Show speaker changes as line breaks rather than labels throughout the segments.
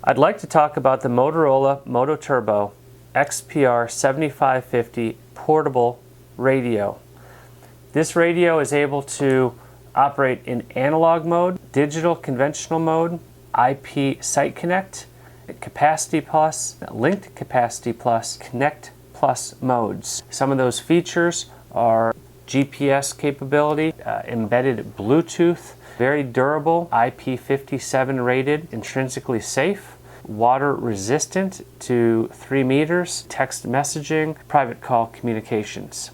I'd like to talk about the Motorola Moto Turbo XPR-7550 portable radio. This radio is able to operate in analog mode, digital conventional mode, IP Site Connect, Capacity Plus, Linked Capacity Plus, Connect Plus modes. Some of those features are GPS capability, embedded Bluetooth, very durable, IP57 rated, intrinsically safe, water resistant to 3 meters, text messaging, private call communications.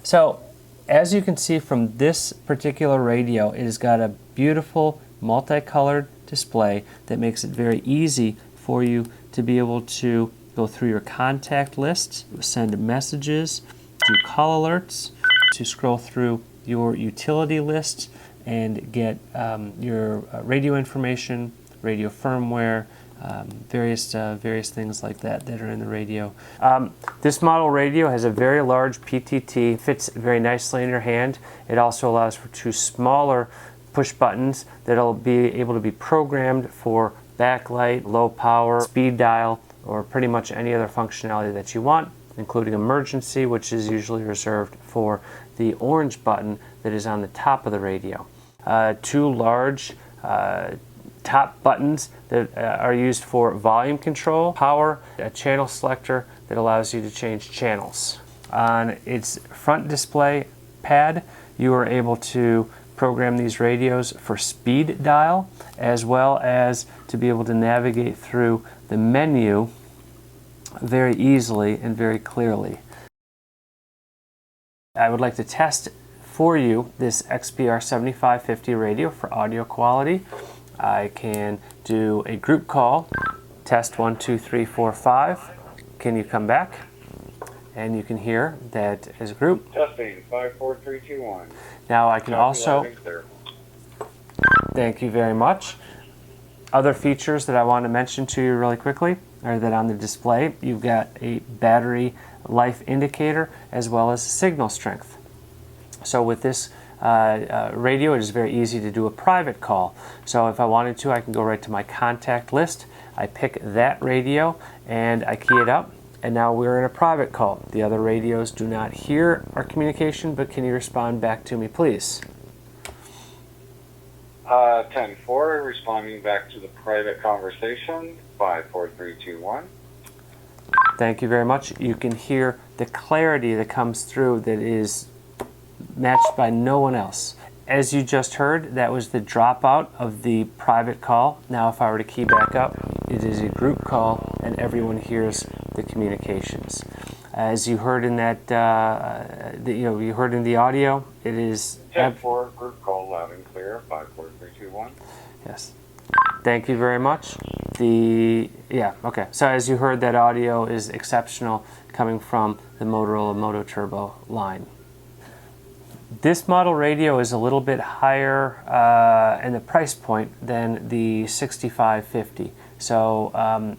So as you can see from this particular radio, it has got a beautiful multicolored display that makes it very easy for you to be able to go through your contact list, send messages, do call alerts, to scroll through your utility list and get your radio information, radio firmware, various things like that that are in the radio. This model radio has a very large PTT, fits very nicely in your hand. It also allows for 2 smaller push buttons that'll be able to be programmed for backlight, low power, speed dial, or pretty much any other functionality that you want, including emergency, which is usually reserved for the orange button that is on the top of the radio. 2 large top buttons that are used for volume control, power, a channel selector that allows you to change channels. On its front display pad, you are able to program these radios for speed dial, as well as to be able to navigate through the menu very easily and very clearly. I would like to test for you this XPR-7550 radio for audio quality. I can do a group call, test 1, 2, 3, 4, 5. Can you come back? And you can hear that as a group.
Testing 5, 4, 3, 2, 1.
Now I can also, thank you very much. Other features that I want to mention to you really quickly are that on the display you've got a battery life indicator as well as signal strength. So with this radio, it is very easy to do a private call. So if I wanted to, I can go right to my contact list. I pick that radio and I key it up, and now we're in a private call. The other radios do not hear our communication, but can you respond back to me, please?
10-4, responding back to the private conversation. 5, 4, 3, 2, 1.
Thank you very much. You can hear the clarity that comes through that is matched by no one else. As you just heard, that was the dropout of the private call. Now if I were to key back up, it is a group call and everyone hears the communications. As you heard in that, you heard in the audio, it is
10-4, group call loud and clear. 5, 4, 3, 2, 1.
Yes. Thank you very much. Okay. So as you heard, that audio is exceptional coming from the Motorola Moto Turbo line. This model radio is a little bit higher in the price point than the 6550. So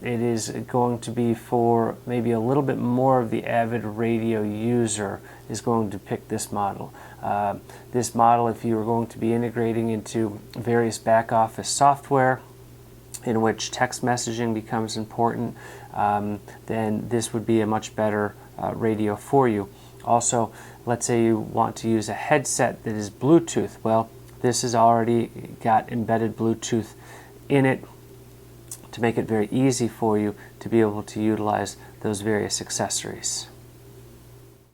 it is going to be for maybe a little bit more of the avid radio user is going to pick this model. This model, if you are going to be integrating into various back office software in which text messaging becomes important, then this would be a much better radio for you. Also, let's say you want to use a headset that is Bluetooth. Well, this has already got embedded Bluetooth in it to make it very easy for you to be able to utilize those various accessories.